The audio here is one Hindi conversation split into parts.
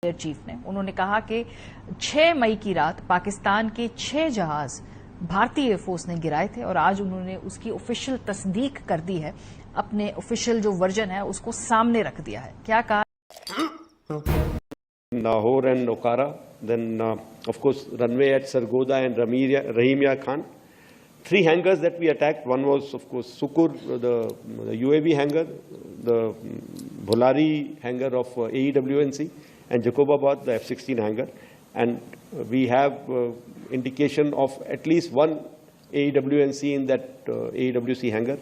एयर चीफ ने उन्होंने कहा कि 6 मई की रात पाकिस्तान के 6 जहाज भारतीय एयरफोर्स ने गिराए थे और आज उन्होंने उसकी ऑफिशियल तस्दीक कर दी है, अपने ऑफिशियल जो वर्जन है उसको सामने रख दिया है। क्या कहा? Lahore and Okara, then of course runway at Sargodha and Rahimia Khan. 3 hangars that we attacked. One was of course Sukur, the UAV hangar, the Bholari hangar of AEWNC, and Jacobabad, the F-16 hangar. And we have indication of at least one AEWNC in that AEWC hangar,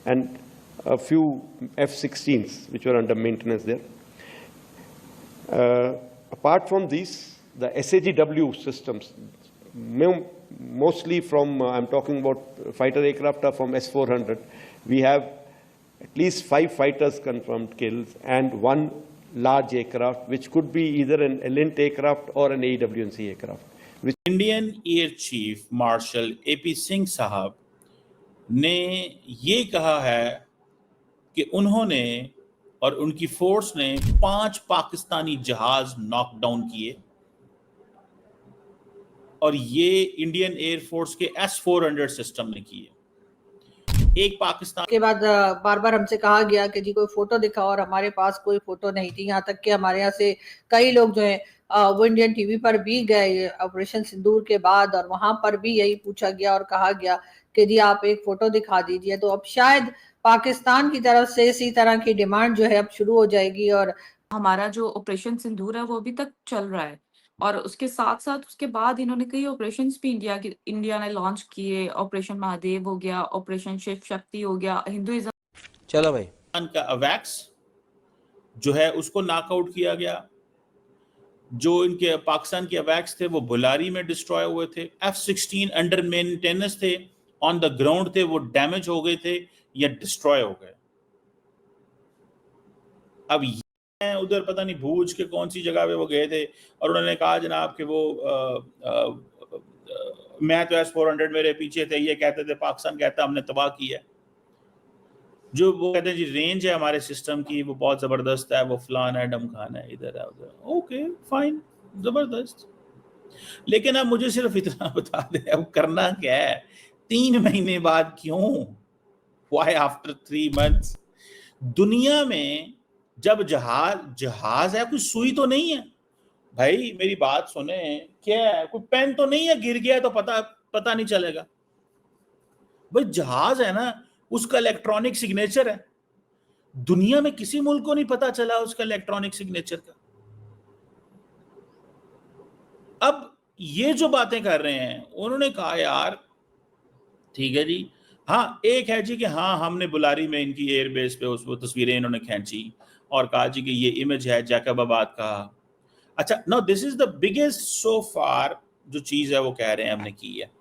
and a few F-16s which were under maintenance there. Apart from these, the SAGW systems, mostly from, I'm talking about fighter aircraft are from S-400. We have at least 5 fighters confirmed kills and 1 large aircraft, which could be either an Elint aircraft or an AEWNC aircraft. Indian air chief marshal AP Singh साहब ने ये कहा है कि उन्होंने और उनकी फोर्स ने 5 पाकिस्तानी जहाज नॉकडाउन किए और ये इंडियन एयर फोर्स के S-400 सिस्टम ने किए। एक पाकिस्तान के बाद बार बार हमसे कहा गया कि जी कोई फोटो दिखाओ, और हमारे पास कोई फोटो नहीं थी। यहाँ तक कि हमारे यहाँ से कई लोग जो है वो इंडियन टीवी पर भी गए ऑपरेशन सिंदूर के बाद, और वहां पर भी यही पूछा गया और कहा गया कि जी आप एक फोटो दिखा दीजिए। तो अब शायद पाकिस्तान की तरफ से इसी तरह की डिमांड जो है अब शुरू हो जाएगी। और हमारा जो ऑपरेशन सिंदूर है वो अभी तक चल रहा है, और उसके साथ साथ उसके बाद इन्होंने कई ऑपरेशंस भी इंडिया ने लॉन्च किए। ऑपरेशन महादेव हो गया, ऑपरेशन शिव शक्ति हो गया, हिंदुइज्म। चलो भाई, का अवैक्स जो है उसको नॉकआउट किया गया। जो इनके पाकिस्तान के अवैक्स थे वो बुलारी में डिस्ट्रॉय हुए थे। F-16 अंडर मेंटेनेंस थे, ऑन द ग्राउंड थे, वो डैमेज हो गए थे या डिस्ट्रॉय हो गए। अब ये उधर पता नहीं भूज के कौन सी जगह पे वो गए थे और उन्होंने कहा जनाब कि वो मैं तो S-400 मेरे पीछे थे, ये कहते थे, पाकिस्तान कहता हमने तबाह किया। जो वो कहते हैं जी रेंज है हमारे सिस्टम की वो बहुत जबरदस्त है, वो फलान है ढमकान है, इधर है उधर। ओके फाइन, जबरदस्त। लेकिन अब मुझे सिर्फ इतना बता दे अब करना क्या है 3 महीने बाद? क्यों? Why after 3 months? दुनिया में जब जहाज है, कोई सुई तो नहीं है भाई। मेरी बात सुने, क्या है, कोई पेन तो नहीं है, गिर गया तो पता नहीं चलेगा भाई। जहाज है ना, उसका इलेक्ट्रॉनिक सिग्नेचर है। दुनिया में किसी मुल्क को नहीं पता चला उसका इलेक्ट्रॉनिक सिग्नेचर का। अब ये जो बातें कर रहे हैं, उन्होंने कहा यार ठीक है जी, हाँ एक है जी कि हाँ हमने बुलारी में इनकी एयरबेस पे वो तस्वीरें इन्होंने खींची और कहा जी कि ये इमेज है जैकबाबाद का। अच्छा, no this is the biggest so far जो चीज है वो कह रहे हैं हमने की है।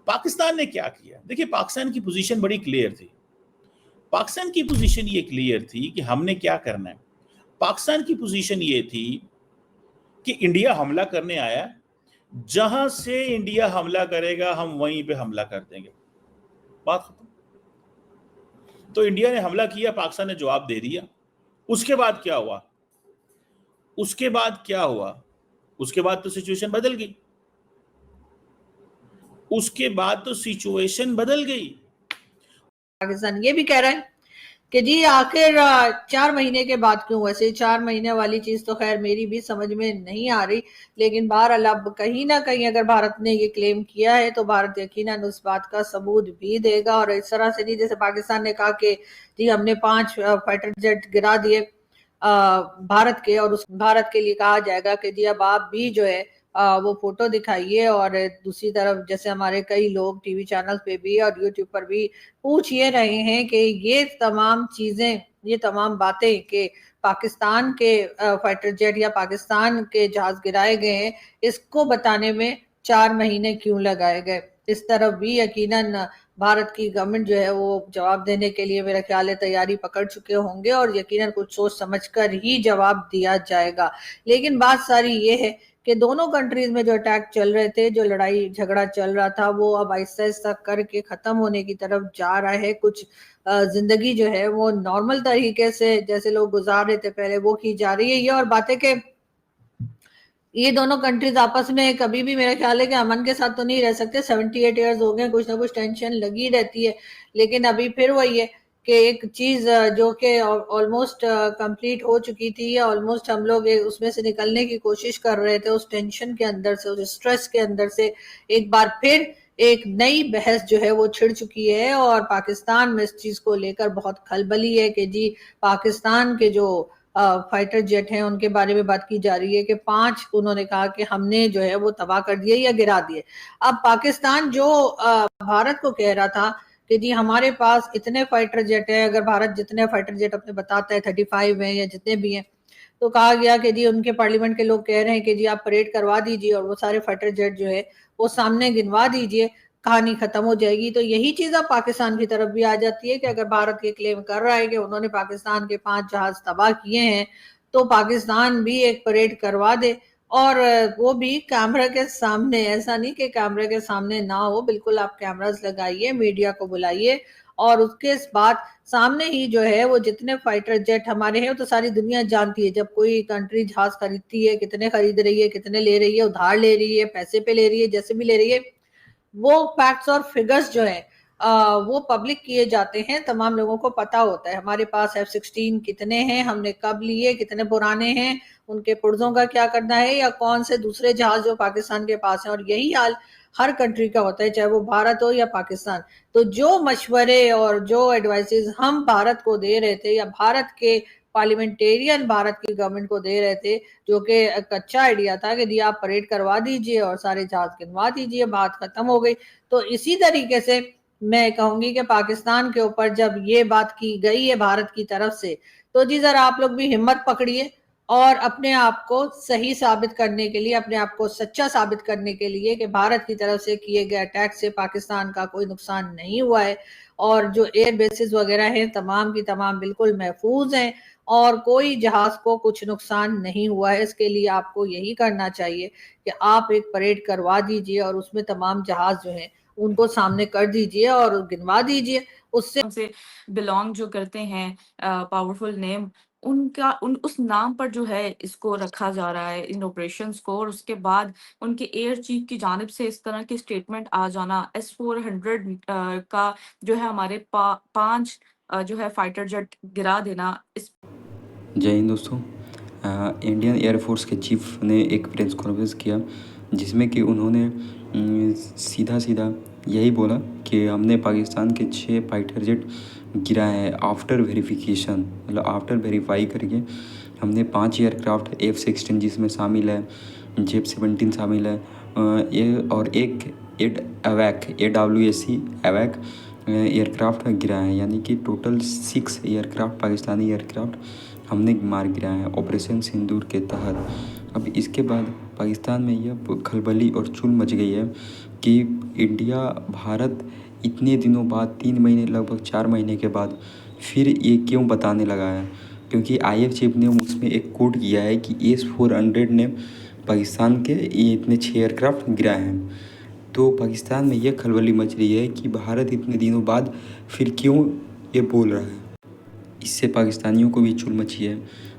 पाकिस्तान ने क्या किया? देखिए, पाकिस्तान की पोजीशन बड़ी क्लियर थी। पाकिस्तान की पोजीशन ये क्लियर थी कि हमने क्या करना है। पाकिस्तान की पोजीशन ये थी कि इंडिया हमला करने आया, जहां से इंडिया हमला करेगा हम वहीं पे हमला कर देंगे, बात खत्म। तो इंडिया ने हमला किया, पाकिस्तान ने जवाब दे दिया। उसके बाद क्या हुआ? उसके बाद तो सिचुएशन बदल गई। पाकिस्तान ये भी कह रहा है कि जी आखिर 4 महीने के बाद क्यों? वैसे 4 महीने वाली चीज तो खैर मेरी भी समझ में नहीं आ रही, लेकिन बहरहाल अब कहीं ना कहीं अगर भारत ने ये क्लेम किया है तो भारत यकीनन उस बात का सबूत भी देगा। और इस तरह से नहीं जैसे पाकिस्तान ने कहा कि जी हमने 5 फाइटर जेट गिरा दिए भारत के, और उस भारत के लिए कहा जाएगा कि जी अब आप भी जो है वो फोटो दिखाइए। और दूसरी तरफ जैसे हमारे कई लोग टीवी चैनल पे भी और यूट्यूब पर भी पूछ ये रहे हैं कि ये तमाम चीजें, ये तमाम बातें कि पाकिस्तान के फाइटर जेट या पाकिस्तान के जहाज गिराए गए हैं, इसको बताने में 4 महीने क्यों लगाए गए? इस तरफ भी यकीनन भारत की गवर्नमेंट जो है वो जवाब देने के लिए मेरा ख्याल है तैयारी पकड़ चुके होंगे, और यकीनन कुछ सोच समझकर ही जवाब दिया जाएगा। लेकिन बात सारी ये है कि दोनों कंट्रीज में जो अटैक चल रहे थे, जो लड़ाई झगड़ा चल रहा था, वो अब आहिस्ता आहिस्ता करके खत्म होने की तरफ जा रहा है। कुछ जिंदगी जो है वो नॉर्मल तरीके से जैसे लोग गुजार रहे थे पहले वो की जा रही है। ये और बातें के ये दोनों कंट्रीज आपस में कभी भी मेरा ख्याल है कि अमन के साथ तो नहीं रह सकते। 78 ईयर्स हो गए, कुछ ना कुछ टेंशन लगी रहती है। लेकिन अभी फिर वही है कि एक चीज जो कि ऑलमोस्ट कंप्लीट हो चुकी थी, ऑलमोस्ट हम लोग उसमें से निकलने की कोशिश कर रहे थे, उस टेंशन के अंदर से, उस स्ट्रेस के अंदर से एक बार फिर एक नई बहस जो है वो छिड़ चुकी है। और पाकिस्तान में इस चीज को लेकर बहुत खलबली है कि जी पाकिस्तान के जो फाइटर जेट हैं उनके बारे में बात की जा रही है कि 5 उन्होंने कहा कि हमने जो है वो तबाह कर दिए या गिरा दिए। अब पाकिस्तान जो भारत को कह रहा था कि जी हमारे पास इतने फाइटर जेट है, अगर भारत जितने फाइटर जेट अपने बताता है 35 है या जितने भी हैं, तो कहा गया कि जी उनके पार्लियामेंट के लोग कह रहे हैं कि जी आप परेड करवा दीजिए और वो सारे फाइटर जेट जो है वो सामने गिनवा दीजिए, कहानी खत्म हो जाएगी। तो यही चीज अब पाकिस्तान की तरफ भी आ जाती है कि अगर भारत ये क्लेम कर रहा है कि उन्होंने पाकिस्तान के 5 जहाज तबाह किए हैं, तो पाकिस्तान भी एक परेड करवा दे। और वो भी कैमरा के सामने, ऐसा नहीं कि कैमरा के सामने ना हो, बिल्कुल आप कैमरास लगाइए, मीडिया को बुलाइए और उसके बाद सामने ही जो है वो जितने फाइटर जेट हमारे हैं, वो तो सारी दुनिया जानती है। जब कोई कंट्री जहाज खरीदती है, कितने खरीद रही है, कितने ले रही है, उधार ले रही है, पैसे पे ले रही है, जैसे भी ले रही है, वो फैक्ट्स और फिगर्स जो है वो पब्लिक किए जाते हैं, तमाम लोगों को पता होता है हमारे पास F-16 कितने हैं, हमने कब लिए, कितने पुराने हैं, उनके पुर्जों का क्या करना है, या कौन से दूसरे जहाज जो पाकिस्तान के पास हैं। और यही हाल हर कंट्री का होता है, चाहे वो भारत हो या पाकिस्तान। तो जो मशवरे और जो एडवाइसेस हम भारत को दे रहे थे, या भारत के पार्लियामेंटेरियन भारत की गवर्नमेंट को दे रहे थे, जो कि एक अच्छा आइडिया था कि जी आप परेड करवा दीजिए और सारे जहाज गिनवा दीजिए, बात खत्म हो गई। तो इसी तरीके से मैं कहूंगी कि पाकिस्तान के ऊपर जब ये बात की गई है भारत की तरफ से, तो जी जरा आप लोग भी हिम्मत पकड़िए और अपने आप को सही साबित करने के लिए, अपने आप को सच्चा साबित करने के लिए कि भारत की तरफ से किए गए अटैक से पाकिस्तान का कोई नुकसान नहीं हुआ है, और जो एयर बेसिस वगैरह हैं तमाम की तमाम बिल्कुल महफूज हैं, और कोई जहाज को कुछ नुकसान नहीं हुआ है। इसके लिए आपको यही करना चाहिए कि आप एक परेड करवा दीजिए और उसमें तमाम जहाज जो हैं उनको सामने कर दीजिए और गिनवा दीजिए। उससे से बिलोंग जो करते हैं पावरफुल नेम, उनका उस नाम पर जो है इसको रखा जा रहा है इन ऑपरेशंस को। और उसके बाद उनके एयर चीफ की जानिब से इस तरह की स्टेटमेंट आ जाना, S-400 का जो है हमारे 5 जो है फाइटर जेट गिरा देना। इस जय हिंद दोस्तों। इंडियन एयरफोर्स के चीफ ने एक प्रेस कॉन्फ्रेंस किया जिसमें कि उन्होंने सीधा सीधा यही बोला कि हमने पाकिस्तान के 6 फाइटर जेट गिराए हैं आफ्टर वेरिफिकेशन, मतलब आफ्टर वेरीफाई करके हमने 5 एयरक्राफ्ट F-16 जिसमें शामिल है, JF-17 शामिल है, ये और एक AWAC AWAC एयरक्राफ्ट गिराए हैं। यानी कि टोटल 6 एयरक्राफ्ट पाकिस्तानी एयरक्राफ्ट हमने मार गिराया है ऑपरेशन सिंदूर के तहत। अब इसके बाद पाकिस्तान में यह खलबली और चूल मच गई है कि इंडिया भारत इतने दिनों बाद 3 महीने लगभग 4 महीने के बाद फिर ये क्यों बताने लगा है, क्योंकि IF चीफ ने उसमें एक कोट किया है कि S-400 ने पाकिस्तान के ये इतने 6 एयरक्राफ्ट गिराए हैं। तो पाकिस्तान में यह खलबली मच रही है कि भारत इतने दिनों बाद फिर क्यों ये बोल रहा है। इससे पाकिस्तानियों को भी चुल मची है,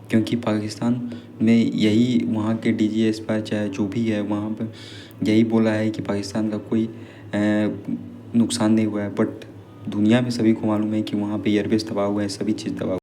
क्योंकि पाकिस्तान में यही वहाँ के DGS पर चाहे जो भी है वहाँ पर यही बोला है कि पाकिस्तान का कोई नुकसान नहीं हुआ है। बट दुनिया में सभी को मालूम है कि वहाँ पे एयरबेस तबाह हुआ है, सभी चीज़ तबाह